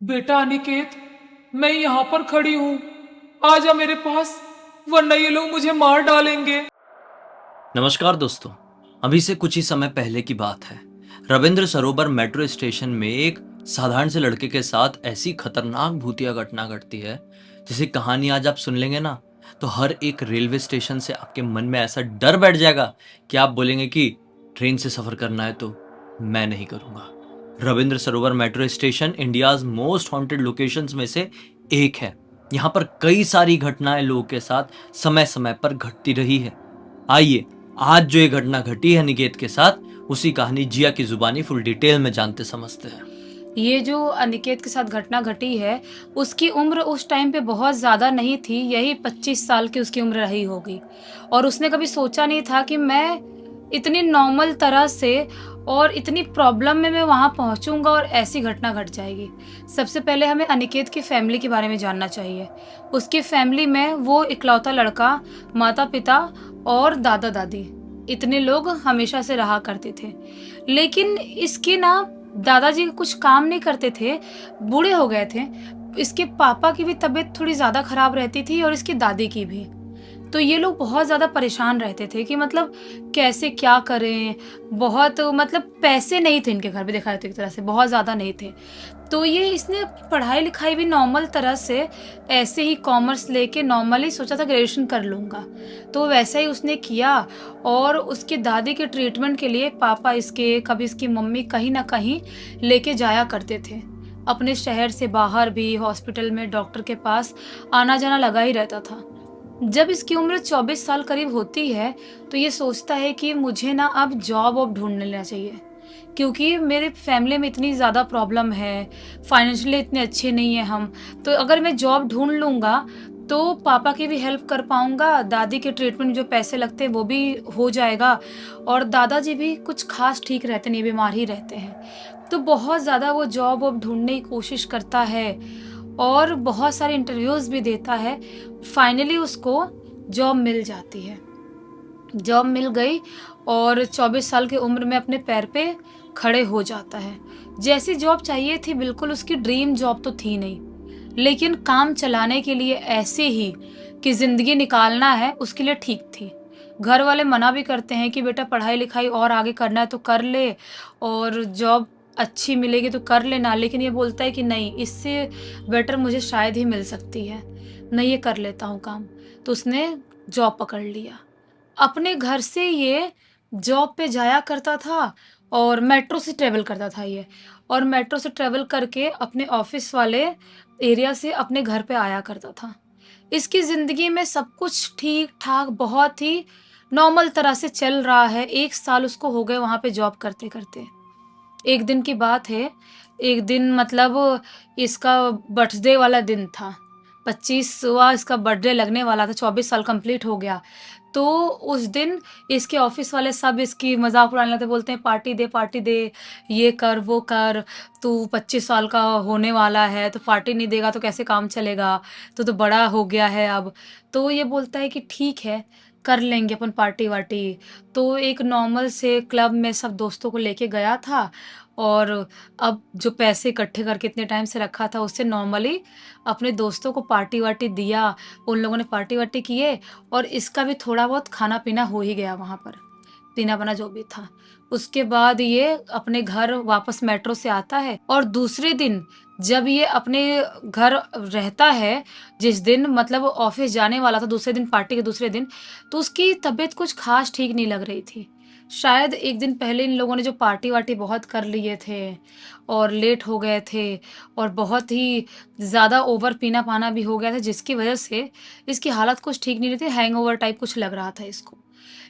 बेटा अनिकेत, मैं यहाँ पर खड़ी हूँ। आजा मेरे पास, वरना ये लोग मुझे मार डालेंगे। नमस्कार दोस्तों। अभी से कुछ ही समय पहले की बात है। रविंद्र सरोवर मेट्रो स्टेशन में एक साधारण से लड़के के साथ ऐसी खतरनाक भूतिया घटना घटती है जिसकी कहानी आज आप सुन लेंगे ना, तो हर एक रेलवे स्टेशन से आपके मन में ऐसा डर बैठ जाएगा कि आप बोलेंगे कि ट्रेन से सफर करना है तो मैं नहीं करूंगा। रविंद्र सरोवर metro station India's most haunted locations में से एक है। यहाँ पर कई सारी घटनाएं लोगों के साथ समय समय पर घटती रही है। आइए, आज जो ये घटना घटी है निकेत के साथ, उसी कहानी जिया की जुबानी फुल डिटेल में जानते समझते हैं। ये जो अनिकेत के साथ घटना घटी है, उसकी उम्र उस टाइम पे बहुत ज़्यादा नहीं थी, यही 25 साल की उसकी उम्र रही होगी। और उसने कभी सोचा नहीं था कि मैं इतनी नॉर्मल तरह से और इतनी प्रॉब्लम में मैं वहाँ पहुँचूँगा और ऐसी घटना घट जाएगी। सबसे पहले हमें अनिकेत की फैमिली के बारे में जानना चाहिए। उसकी फैमिली में वो इकलौता लड़का, माता-पिता और दादा-दादी, इतने लोग हमेशा से रहा करते थे। लेकिन इसके ना दादाजी कुछ काम नहीं करते थे, बूढ़े हो गए थे। इसके पापा की भी तबीयत थोड़ी ज़्यादा खराब रहती थी और इसकी दादी की भी। तो ये लोग बहुत ज़्यादा परेशान रहते थे कि मतलब कैसे क्या करें? बहुत मतलब पैसे नहीं थे इनके घर पे, देखा जाए तो एक तरह से बहुत ज़्यादा नहीं थे। तो ये इसने पढ़ाई-लिखाई भी नॉर्मल तरह से ऐसे ही कॉमर्स लेके नॉर्मली सोचा था ग्रेजुएशन कर लूँगा। तो वैसा ही उसने किया और उसकी दादी के ट्रीटमेंट के लिए पापा इसके, कभी इसकी मम्मी कहीं न कहीं लेके जाया करते थे। अपने शहर से बाहर भी हॉस्पिटल में डॉक्टर के पास आना-जाना लगा ही रहता था। जब इसकी उम्र 24 साल करीब होती है, तो ये सोचता है कि मुझे ना अब जॉब वॉब ढूँढ लेना चाहिए। क्योंकि मेरे फैमिली में इतनी ज़्यादा प्रॉब्लम है, फाइनेंशियली इतने अच्छे नहीं हैं हम, तो अगर मैं जॉब ढूँढ लूँगा, तो पापा की भी हेल्प कर पाऊँगा, दादी के ट्रीटमेंट में जो पैसे लगते हैं वो भी हो जाएगा और दादाजी भी कुछ ख़ास ठीक रहते नहीं, बीमार ही रहते हैं। तो बहुत ज़्यादा वो जॉब वॉब ढूँढने की कोशिश करता है और बहुत सारे इंटरव्यूज़ भी देता है। फाइनली उसको जॉब मिल जाती है। जॉब मिल गई और 24 साल की उम्र में अपने पैर पे खड़े हो जाता है। जैसी जॉब चाहिए थी, बिल्कुल उसकी ड्रीम जॉब तो थी नहीं, लेकिन काम चलाने के लिए ऐसे ही कि ज़िंदगी निकालना है, उसके लिए ठीक थी। घर वाले मना भी करते हैं कि बेटा पढ़ाई-लिखाई और आगे करना है तो कर ले और जॉब अच्छी मिलेगी तो कर लेना, लेकिन ये बोलता है कि नहीं, इससे बेटर मुझे शायद ही मिल सकती है। नहीं, ये कर लेता हूँ काम। तो उसने जॉब पकड़ लिया। अपने घर से ये जॉब पे जाया करता था और मेट्रो से ट्रैवल करता था ये, और मेट्रो से ट्रैवल करके अपने ऑफिस वाले एरिया से अपने घर पे आया करता था। इसकी ज़िंदगी में सब कुछ ठीक-ठाक बहुत ही नॉर्मल तरह से चल रहा है। 1 साल उसको हो गए वहाँ पे जॉब करते-करते। एक दिन की बात है, एक दिन मतलब इसका बर्थडे वाला दिन था। 25वाँ इसका बर्थडे लगने वाला था, 24 साल कंप्लीट हो गया। तो उस दिन इसके ऑफ़िस वाले सब इसकी मज़ाक उड़ाने लगते, बोलते हैं पार्टी दे, ये कर, वो कर, तू 25 साल का होने वाला है, तो पार्टी नहीं देगा तो कैसे काम चलेगा? तू तो बड़ा हो गया है अब। तो ये बोलता है कि ठीक है, कर लेंगे अपन पार्टी-वार्टी। तो एक नॉर्मल से क्लब में सब दोस्तों को लेके गया था और अब जो पैसे इकट्ठे करके इतने टाइम से रखा था, उससे नॉर्मली अपने दोस्तों को पार्टी-वार्टी दिया। उन लोगों ने पार्टी-वार्टी किए और इसका भी थोड़ा बहुत खाना-पीना हो ही गया वहाँ पर, पीना-बना जो भी था। उसके बाद ये अपने घर वापस मेट्रो से आता है और दूसरे दिन जब ये अपने घर रहता है, जिस दिन मतलब ऑफ़िस जाने वाला था, दूसरे दिन पार्टी के दूसरे दिन, तो उसकी तबीयत कुछ ख़ास ठीक नहीं लग रही थी। शायद 1 दिन पहले इन लोगों ने जो पार्टी-वार्टी बहुत कर लिए थे और लेट हो गए थे और बहुत ही ज़्यादा ओवर पीना-पाना भी हो गया था, जिसकी वज़ह से इसकी हालत कुछ ठीक नहीं रही थी, हैंगओवर टाइप कुछ लग रहा था इसको।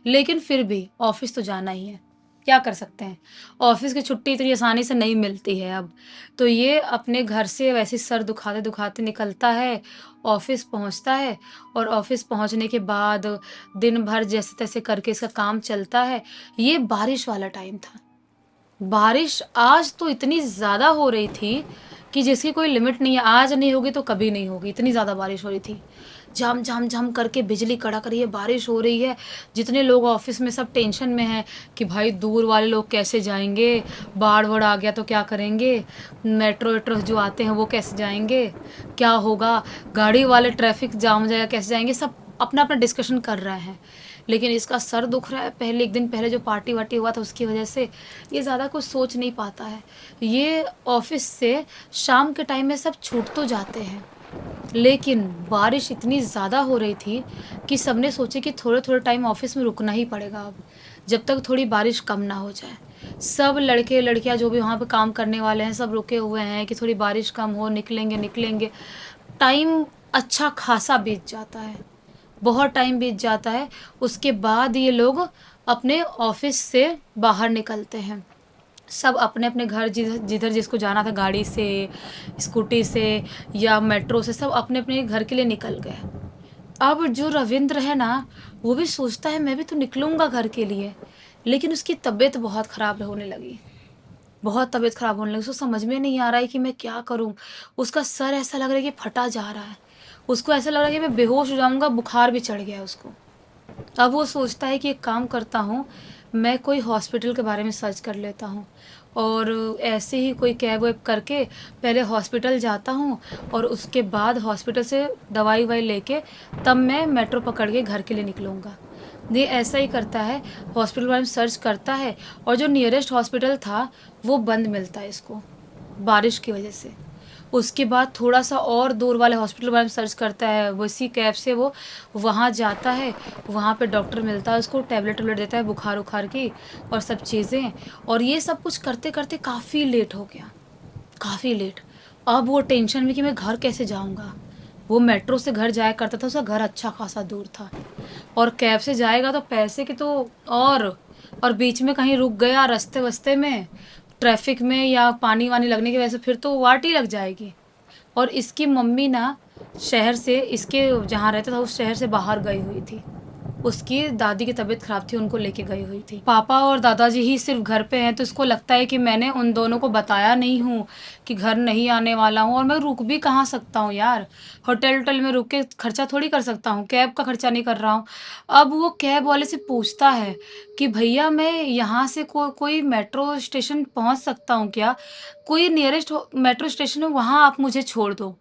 लेकिन फिर भी ऑफ़िस तो जाना ही है, क्या कर सकते हैं? ऑफ़िस की छुट्टी इतनी आसानी से नहीं मिलती है अब। तो ये अपने घर से वैसे ही सर दुखाते-दुखाते निकलता है, ऑफ़िस पहुँचता है और ऑफ़िस पहुँचने के बाद दिन भर जैसे-तैसे करके इसका काम चलता है। ये बारिश वाला टाइम था। बारिश आज तो इतनी ज़्यादा हो रही थी कि जिसकी कोई लिमिट नहीं है, आज नहीं होगी तो कभी नहीं होगी, इतनी ज़्यादा बारिश हो रही थी। झम झम झम करके बिजली कड़क रही है, बारिश हो रही है। जितने लोग ऑफिस में सब टेंशन में हैं कि भाई दूर वाले लोग कैसे जाएंगे, बाढ़ वढ़ आ गया तो क्या करेंगे, मेट्रो वेट्रो जो आते हैं वो कैसे जाएंगे, क्या होगा, गाड़ी वाले ट्रैफिक जाम हो जाएगा कैसे जाएंगे, सब अपना अपना डिस्कशन कर रहे हैं। लेकिन इसका सर दुख रहा है, पहले एक दिन पहले जो पार्टी वार्टी हुआ था उसकी वजह से ये ज़्यादा कुछ सोच नहीं पाता है। ये ऑफिस से शाम के टाइम में सब छूट तो जाते हैं, लेकिन बारिश इतनी ज़्यादा हो रही थी कि सबने सोचे कि थोड़े थोड़े टाइम ऑफिस में रुकना ही पड़ेगा अब, जब तक थोड़ी बारिश कम ना हो जाए। सब लड़के लड़कियां जो भी वहाँ पे काम करने वाले हैं सब रुके हुए हैं कि थोड़ी बारिश कम हो, निकलेंगे निकलेंगे। टाइम अच्छा खासा बीत जाता है, बहुत टाइम बीत जाता है। उसके बाद ये लोग अपने ऑफिस से बाहर निकलते हैं, सब अपने अपने घर जिधर जिधर जिसको जाना था, गाड़ी से, स्कूटी से या मेट्रो से, सब अपने अपने घर के लिए निकल गए। अब जो रविंद्र है ना, वो भी सोचता है मैं भी तो निकलूँगा घर के लिए, लेकिन उसकी तबीयत बहुत ख़राब होने लगी, बहुत तबीयत ख़राब होने लगी। उसको समझ में नहीं आ रहा है कि मैं क्या करूँ। उसका सर ऐसा लग रहा है कि फटा जा रहा है, उसको ऐसा लग रहा है कि मैं बेहोश हो जाऊँगा, बुखार भी चढ़ गया है उसको। अब वो सोचता है कि एक काम करता हूँ, मैं कोई हॉस्पिटल के बारे में सर्च कर लेता हूँ और ऐसे ही कोई कैब वैब करके पहले हॉस्पिटल जाता हूँ और उसके बाद हॉस्पिटल से दवाई ववाई लेके तब मैं मेट्रो पकड़ के घर के लिए निकलूँगा। ये ऐसा ही करता है, हॉस्पिटल के बारे में सर्च करता है और जो नियरेस्ट हॉस्पिटल था वो बंद मिलता है इसको बारिश की वजह से। उसके बाद थोड़ा सा और दूर वाले हॉस्पिटल के बारे में सर्च करता है, वो इसी कैब से वो वहाँ जाता है, वहाँ पे डॉक्टर मिलता है, उसको टैबलेट वैबलेट देता है बुखार उखार की और सब चीज़ें। और ये सब कुछ करते करते काफ़ी लेट हो गया, काफ़ी लेट। अब वो टेंशन में कि मैं घर कैसे जाऊँगा। वो मेट्रो से घर जाया करता था, उसका घर अच्छा खासा दूर था, और कैब से जाएगा तो पैसे की तो और बीच में कहीं रुक गया रास्ते वस्ते में ट्रैफिक में या पानी वानी लगने की वजह से फिर तो वाट ही लग जाएगी। और इसकी मम्मी ना शहर से, इसके जहाँ रहता था उस शहर से बाहर गई हुई थी, उसकी दादी की तबीयत खराब थी, उनको लेके गई हुई थी। पापा और दादाजी ही सिर्फ घर पे हैं, तो इसको लगता है कि मैंने उन दोनों को बताया नहीं हूँ कि घर नहीं आने वाला हूँ, और मैं रुक भी कहाँ सकता हूँ यार, होटल में रुक के खर्चा थोड़ी कर सकता हूँ, कैब का खर्चा नहीं कर रहा हूँ। अब वो कैब वाले से पूछता है कि भैया मैं यहाँ से कोई मेट्रो स्टेशन पहुँच सकता हूँ क्या, कोई नियरेस्ट मेट्रो स्टेशन है वहाँ आप मुझे छोड़ दो।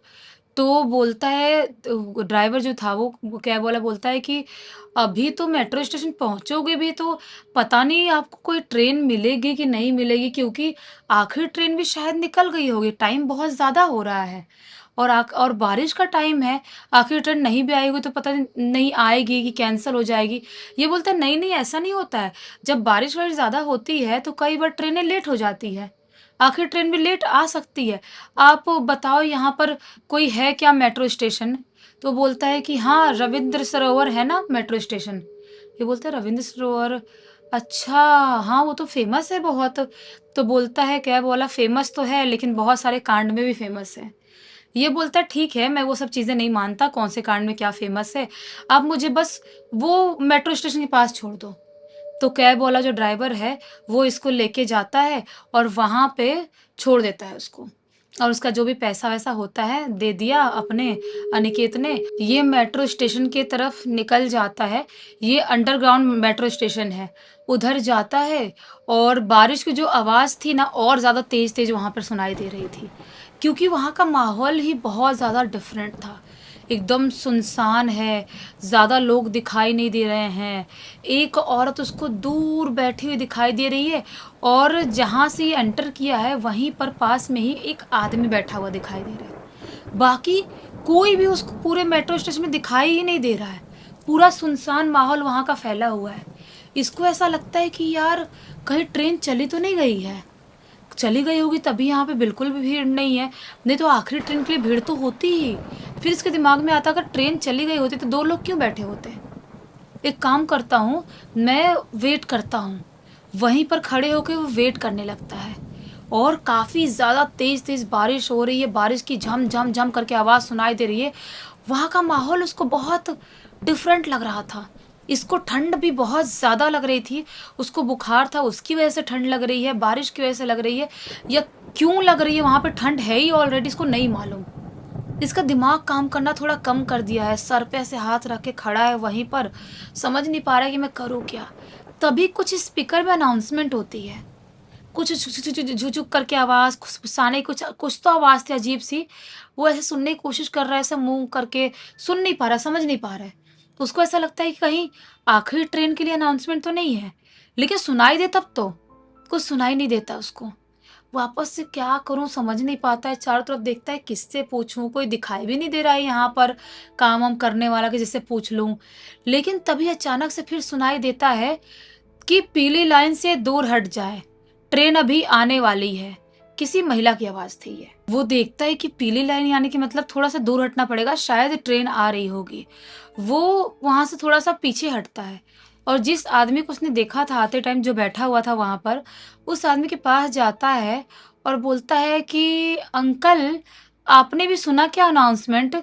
तो बोलता है, ड्राइवर जो था वो कैब वाला बोलता है कि अभी तो मेट्रो स्टेशन पहुंचोगे भी तो पता नहीं आपको कोई ट्रेन मिलेगी कि नहीं मिलेगी, क्योंकि आखिरी ट्रेन भी शायद निकल गई होगी, टाइम बहुत ज़्यादा हो रहा है और बारिश का टाइम है, आखिरी ट्रेन नहीं भी आएगी तो पता नहीं आएगी कि कैंसिल हो जाएगी। ये बोलता है नहीं नहीं ऐसा नहीं होता है, जब बारिश वारिश ज़्यादा होती है तो कई बार ट्रेनें लेट हो जाती है, आखिर ट्रेन भी लेट आ सकती है, आप बताओ यहाँ पर कोई है क्या मेट्रो स्टेशन। तो बोलता है कि हाँ रविंद्र सरोवर है ना मेट्रो स्टेशन। ये बोलता है रविंद्र सरोवर, अच्छा हाँ वो तो फेमस है बहुत। तो बोलता है कैब वाला फेमस तो है लेकिन बहुत सारे कांड में भी फेमस है। ये बोलता है ठीक है मैं वो सब चीज़ें नहीं मानता, कौन से कांड में क्या फेमस है, आप मुझे बस वो मेट्रो स्टेशन के पास छोड़ दो। तो कैब वाला जो ड्राइवर है वो इसको लेके जाता है और वहाँ पे छोड़ देता है उसको, और उसका जो भी पैसा वैसा होता है दे दिया अपने अनिकेत ने। ये मेट्रो स्टेशन की तरफ निकल जाता है, ये अंडरग्राउंड मेट्रो स्टेशन है, उधर जाता है। और बारिश की जो आवाज़ थी ना और ज़्यादा तेज़ तेज़ वहाँ पर सुनाई दे रही थी, क्योंकि वहाँ का माहौल ही बहुत ज़्यादा डिफरेंट था, एकदम सुनसान है, ज़्यादा लोग दिखाई नहीं दे रहे हैं। एक औरत उसको दूर बैठी हुई दिखाई दे रही है, और जहाँ से ये एंटर किया है वहीं पर पास में ही एक आदमी बैठा हुआ दिखाई दे रहा है। बाकी कोई भी उसको पूरे मेट्रो स्टेशन में दिखाई ही नहीं दे रहा है, पूरा सुनसान माहौल वहाँ का फैला हुआ है। इसको ऐसा लगता है कि यार कहीं ट्रेन चली तो नहीं गई है, चली गई होगी तभी यहाँ पे बिल्कुल भी भीड़ नहीं है, नहीं तो आखिरी ट्रेन के लिए भीड़ तो होती ही। फिर इसके दिमाग में आता अगर ट्रेन चली गई होती तो दो लोग क्यों बैठे होते। एक काम करता हूँ मैं वेट करता हूँ, वहीं पर खड़े होकर वो वेट करने लगता है। और काफ़ी ज़्यादा तेज़ तेज़ बारिश हो रही है, बारिश की झम झम झम करके आवाज़ सुनाई दे रही है। वहाँ का माहौल उसको बहुत डिफरेंट लग रहा था, इसको ठंड भी बहुत ज़्यादा लग रही थी, उसको बुखार था उसकी वजह से ठंड लग रही है, बारिश की वजह से लग रही है, या क्यों लग रही है, वहां पे ठंड है ही ऑलरेडी, इसको नहीं मालूम। इसका दिमाग काम करना थोड़ा कम कर दिया है, सर पे ऐसे हाथ रख के खड़ा है वहीं पर, समझ नहीं पा रहा है कि मैं करूँ क्या। तभी कुछ स्पीकर में अनाउंसमेंट होती है, कुछ झुझुक करके आवाज़, फुसफुसाने कुछ कुछ तो आवाज़ थी अजीब सी। वो ऐसे सुनने की कोशिश कर रहा है, ऐसे मुँह करके, सुन नहीं पा रहा, समझ नहीं पा रहा है। तो उसको ऐसा लगता है कि कहीं आखिरी ट्रेन के लिए अनाउंसमेंट तो नहीं है, लेकिन सुनाई दे तब तो, कुछ सुनाई नहीं देता उसको। वापस से क्या करूं समझ नहीं पाता है, चारों तरफ देखता है किससे पूछूं, कोई दिखाई भी नहीं दे रहा है यहाँ पर काम वाम करने वाला कि जिससे पूछ लूं। लेकिन तभी अचानक से फिर सुनाई देता है कि पीली लाइन से दूर हट जाए, ट्रेन अभी आने वाली है। किसी महिला की आवाज थी ये। वो देखता है कि पीली लाइन यानी कि मतलब थोड़ा सा दूर हटना पड़ेगा, शायद ट्रेन आ रही होगी। वो वहां से थोड़ा सा पीछे हटता है और जिस आदमी को उसने देखा था आते टाइम जो बैठा हुआ था वहां पर, उस आदमी के पास जाता है और बोलता है कि अंकल, आपने भी सुना क्या अनाउंसमेंट,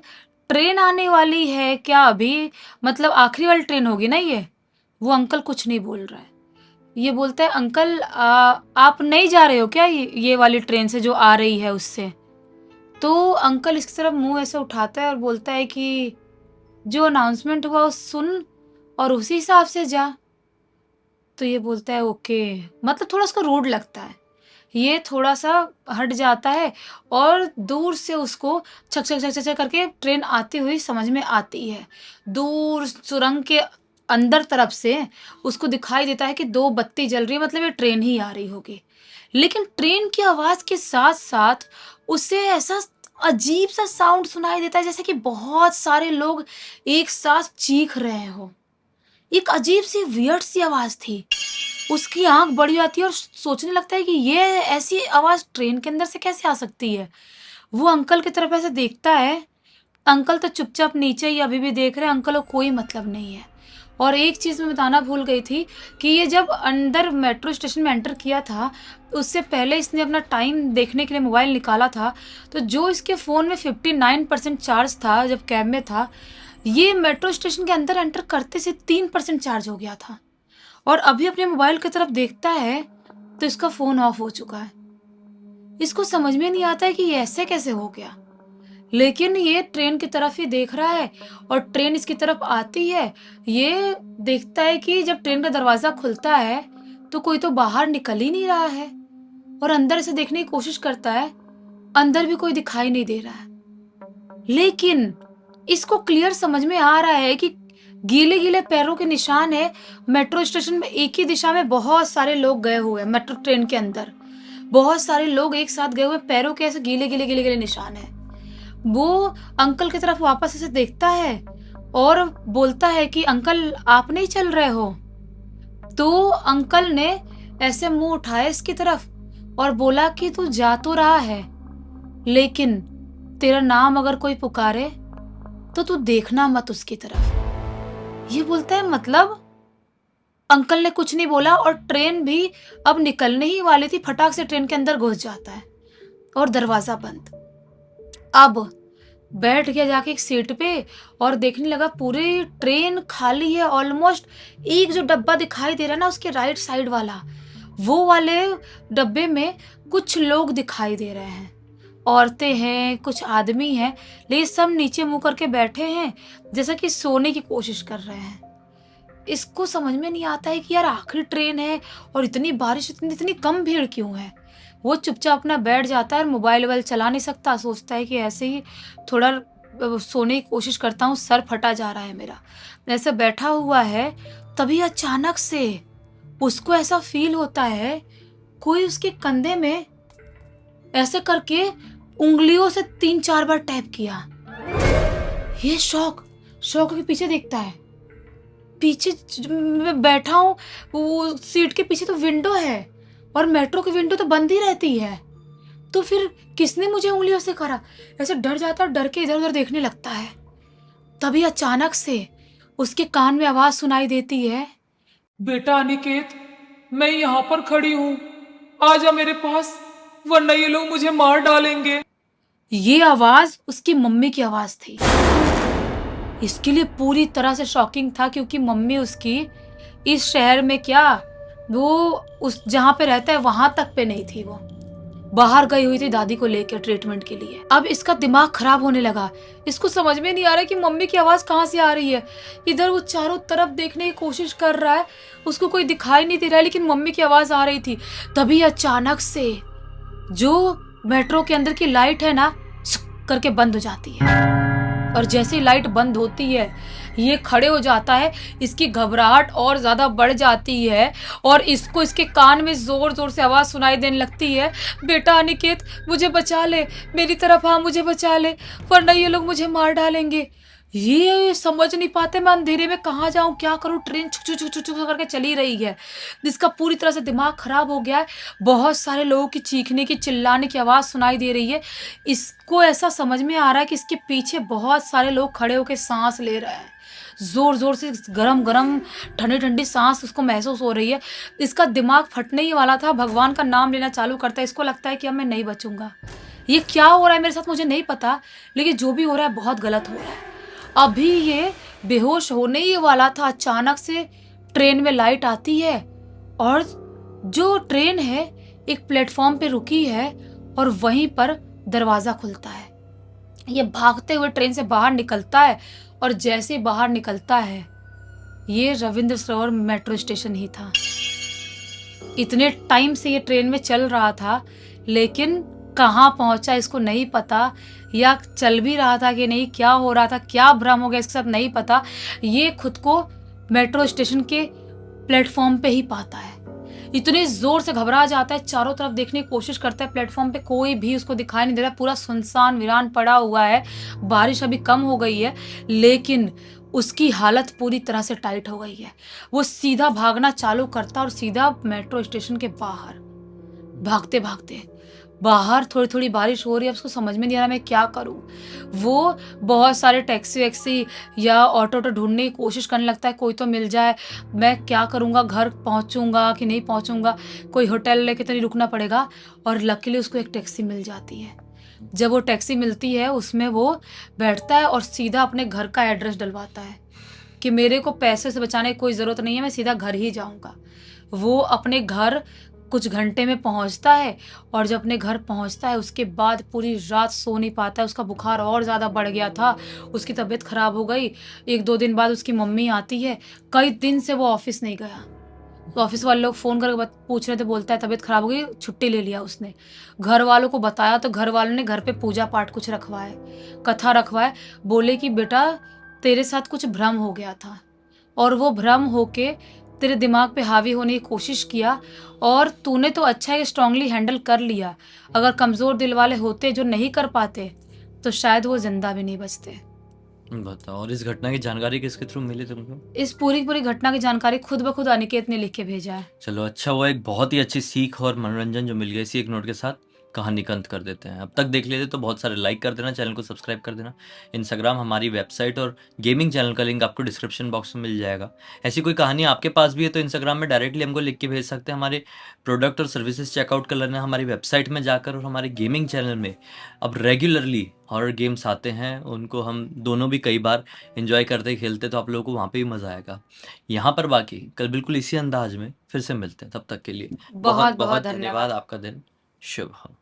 ट्रेन आने वाली है क्या अभी, मतलब आखिरी वाली ट्रेन होगी ना ये। वो अंकल कुछ नहीं बोल रहा है। ये बोलता है अंकल आप नहीं जा रहे हो क्या ये वाली ट्रेन से जो आ रही है उससे। तो अंकल इसकी तरफ मुंह ऐसे उठाता है और बोलता है कि जो अनाउंसमेंट हुआ वो सुन और उसी हिसाब से जा। तो ये बोलता है ओके, मतलब थोड़ा उसको रूड लगता है। ये थोड़ा सा हट जाता है और दूर से उसको छक छक छक छक छक करके ट्रेन आती हुई समझ में आती है। दूर सुरंग के अंदर तरफ से उसको दिखाई देता है कि दो बत्ती जल रही है, मतलब ये ट्रेन ही आ रही होगी। लेकिन ट्रेन की आवाज के साथ साथ उसे ऐसा अजीब सा साउंड सुनाई देता है जैसे कि बहुत सारे लोग एक साथ चीख रहे हो। एक अजीब सी वियर्ड सी आवाज थी। उसकी आंख बड़ी जाती है और सोचने लगता है कि ये ऐसी आवाज ट्रेन के अंदर से कैसे आ सकती है। वो अंकल की तरफ ऐसे देखता है, अंकल तो चुपचाप नीचे ही अभी भी देख रहे हैं, अंकल को कोई मतलब नहीं है। और एक चीज मैं बताना भूल गई थी कि ये जब अंदर मेट्रो स्टेशन में एंटर किया था, उससे पहले इसने अपना टाइम देखने के लिए मोबाइल निकाला था। तो जो इसके फ़ोन में 59% चार्ज था जब कैब में था, ये मेट्रो स्टेशन के अंदर एंटर करते से 3% चार्ज हो गया था। और अभी अपने मोबाइल की तरफ देखता है तो इसका फ़ोन ऑफ हो चुका है। इसको समझ में नहीं आता है कि ये ऐसे कैसे हो गया। लेकिन ये ट्रेन की तरफ ही देख रहा है और ट्रेन इसकी तरफ आती है। ये देखता है कि जब ट्रेन का दरवाजा खुलता है तो कोई तो बाहर निकल ही नहीं रहा है और अंदर से देखने की कोशिश करता है, अंदर भी कोई दिखाई नहीं दे रहा है। लेकिन इसको क्लियर समझ में आ रहा है कि गीले गीले पैरों के निशान है। मेट्रो स्टेशन में एक ही दिशा में बहुत सारे लोग गए हुए हैं, मेट्रो ट्रेन के अंदर बहुत सारे लोग एक साथ गए हुए, पैरों के ऐसे गीले गीले गीले गीले निशान है। वो अंकल की तरफ वापस ऐसे देखता है और बोलता है कि अंकल आप नहीं चल रहे हो। तो अंकल ने ऐसे मुंह उठाया इसकी तरफ और बोला कि तू जा तो रहा है, लेकिन तेरा नाम अगर कोई पुकारे तो तू देखना मत उसकी तरफ। ये बोलता है मतलब। अंकल ने कुछ नहीं बोला और ट्रेन भी अब निकलने ही वाली थी, फटाक से ट्रेन के अंदर घुस जाता है और दरवाजा बंद। अब बैठ गया जाके एक सीट पे और देखने लगा पूरी ट्रेन खाली है। ऑलमोस्ट एक जो डब्बा दिखाई दे रहा है ना उसके राइट साइड वाला, वो वाले डब्बे में कुछ लोग दिखाई दे रहे हैं, औरतें हैं, कुछ आदमी हैं, लेकिन सब नीचे मुंह करके बैठे हैं जैसा कि सोने की कोशिश कर रहे हैं। इसको समझ में नहीं आता है कि यार आखिरी ट्रेन है और इतनी बारिश, इतनी कम भीड़ क्यों है। वो चुपचाप अपना बैठ जाता है और मोबाइल वोबाइल चला नहीं सकता, सोचता है कि ऐसे ही थोड़ा सोने की कोशिश करता हूँ, सर फटा जा रहा है मेरा। ऐसे बैठा हुआ है, तभी अचानक से उसको ऐसा फील होता है कोई उसके कंधे में ऐसे करके उंगलियों से 3-4 बार टैप किया। ये शौक के पीछे देखता है, पीछे मैं बैठा हूँ, वो सीट के पीछे तो विंडो है और मेट्रो की विंडो तो बंद ही रहती है, तो फिर किसने मुझे उंगलियों से करा। ऐसे डर जाता है, डर के इधर उधर देखने लगता है। तभी अचानक से उसके कान में आवाज सुनाई देती है, बेटा अनिकेत, मैं यहाँ पर खड़ी हूँ, आजा मेरे पास, वरना ये लोग मुझे मार डालेंगे। ये आवाज उसकी मम्मी की आवाज थी। इसके लिए पूरी तरह से शॉकिंग था क्योंकि मम्मी उसकी इस शहर में क्या, वो उस जहाँ पे रहता है वहां तक पे नहीं थी। वो बाहर गई हुई थी दादी को लेकर ट्रीटमेंट के लिए। अब इसका दिमाग खराब होने लगा, इसको समझ में नहीं आ रहा है कि मम्मी की आवाज कहाँ से आ रही है। इधर वो चारों तरफ देखने की कोशिश कर रहा है, उसको कोई दिखाई नहीं दे रहा है, लेकिन मम्मी की आवाज आ रही थी। तभी अचानक से जो मेट्रो के अंदर की लाइट है ना, सुक करके बंद हो जाती है। और जैसे ही लाइट बंद होती है, ये खड़े हो जाता है, इसकी घबराहट और ज्यादा बढ़ जाती है और इसको इसके कान में जोर जोर से आवाज सुनाई देने लगती है, बेटा अनिकेत मुझे बचा ले, मेरी तरफ आ, मुझे बचा ले, वरना ये लोग मुझे मार डालेंगे। ये समझ नहीं पाते मैं अंधेरे में कहाँ जाऊं, क्या करूं। ट्रेन छुक छुक छुक छुक करके चली रही है, जिसका पूरी तरह से दिमाग खराब हो गया है। बहुत सारे लोगों की चीखने की चिल्लाने की आवाज सुनाई दे रही है। इसको ऐसा समझ में आ रहा है कि इसके पीछे बहुत सारे लोग खड़े होकर सांस ले रहे हैं, जोर जोर से गरम गरम ठंडी ठंडी सांस उसको महसूस हो रही है। इसका दिमाग फटने ही वाला था, भगवान का नाम लेना चालू करता है। इसको लगता है कि अब मैं नहीं बचूंगा। ये क्या हो रहा है मेरे साथ मुझे नहीं पता, लेकिन जो भी हो रहा है बहुत गलत हो रहा है। अभी ये बेहोश होने ही वाला था, अचानक से ट्रेन में लाइट आती है और जो ट्रेन है एक प्लेटफॉर्म पे रुकी है और वहीं पर दरवाजा खुलता है। ये भागते हुए ट्रेन से बाहर निकलता है और जैसे ही बाहर निकलता है, ये रविंद्र सरोवर मेट्रो स्टेशन ही था। इतने टाइम से ये ट्रेन में चल रहा था, लेकिन कहाँ पहुंचा इसको नहीं पता, या चल भी रहा था कि नहीं, क्या हो रहा था, क्या भ्रम हो गया इसके साथ नहीं पता। ये खुद को मेट्रो स्टेशन के प्लेटफॉर्म पे ही पाता है। इतने जोर से घबरा जाता है, चारों तरफ देखने की कोशिश करता है, प्लेटफॉर्म पे कोई भी उसको दिखाई नहीं दे रहा, पूरा सुनसान वीरान पड़ा हुआ है। बारिश अभी कम हो गई है, लेकिन उसकी हालत पूरी तरह से टाइट हो गई है। वो सीधा भागना चालू करता और सीधा मेट्रो स्टेशन के बाहर भागते भागते बाहर। थोड़ी थोड़ी बारिश हो रही है, उसको समझ में नहीं आ रहा मैं क्या करूं। वो बहुत सारे टैक्सी वैक्सी या ऑटो ढूंढने की कोशिश करने लगता है, कोई तो मिल जाए, मैं क्या करूंगा, घर पहुंचूंगा कि नहीं पहुंचूंगा, कोई होटल लेके तो नहीं रुकना पड़ेगा। और लकीली उसको एक टैक्सी मिल जाती है। जब वो टैक्सी मिलती है उसमें वो बैठता है और सीधा अपने घर का एड्रेस डलवाता है कि मेरे को पैसे से बचाने की कोई ज़रूरत नहीं है, मैं सीधा घर ही जाऊंगा। वो अपने घर कुछ घंटे में पहुंचता है और जब अपने घर पहुंचता है उसके बाद पूरी रात सो नहीं पाता है। उसका बुखार और ज़्यादा बढ़ गया था, उसकी तबीयत ख़राब हो गई। 1-2 दिन बाद उसकी मम्मी आती है, कई दिन से वो ऑफिस नहीं गया, तो ऑफिस वाले लोग फ़ोन करके पूछ रहे थे, बोलता है तबीयत ख़राब हो गई, छुट्टी ले लिया उसने। घर वालों को बताया तो घर वालों ने घर पे पूजा पाठ कुछ रखवाए, कथा रखवाए। बोले कि बेटा तेरे साथ कुछ भ्रम हो गया था और वो भ्रम होके तेरे दिमाग पे हावी होने की कोशिश किया और तूने तो अच्छा है स्ट्रांगली हैंडल कर लिया। अगर कमज़ोर दिल वाले होते जो नहीं कर पाते तो शायद वो जिंदा भी नहीं बचते। बताओ, और इस घटना की जानकारी किसके थ्रू मिली तुमको? इस पूरी पूरी घटना की जानकारी खुद ब खुद अनिकेत ने लिख के भेजा है। चलो अच्छा हुआ, एक बहुत ही अच्छी सीख और मनोरंजन जो मिल गया इसी एक नोट के साथ कहानी का अंत कर देते हैं। अब तक देख लेते तो बहुत सारे लाइक कर देना, चैनल को सब्सक्राइब कर देना। इंस्टाग्राम, हमारी वेबसाइट और गेमिंग चैनल का लिंक आपको डिस्क्रिप्शन बॉक्स में मिल जाएगा। ऐसी कोई कहानी आपके पास भी है तो इंस्टाग्राम में डायरेक्टली हमको लिख के भेज सकते हैं। हमारे प्रोडक्ट और सर्विसेज चेकआउट कर लेना हमारी वेबसाइट में जाकर, और हमारे गेमिंग चैनल में अब रेगुलरली हॉरर गेम्स आते हैं, उनको हम दोनों भी कई बार एंजॉय करते खेलते, तो आप लोगों को वहाँ पे भी मज़ा आएगा। यहाँ पर बाकी कल बिल्कुल इसी अंदाज में फिर से मिलते हैं, तब तक के लिए बहुत बहुत धन्यवाद। आपका दिन शुभ हो।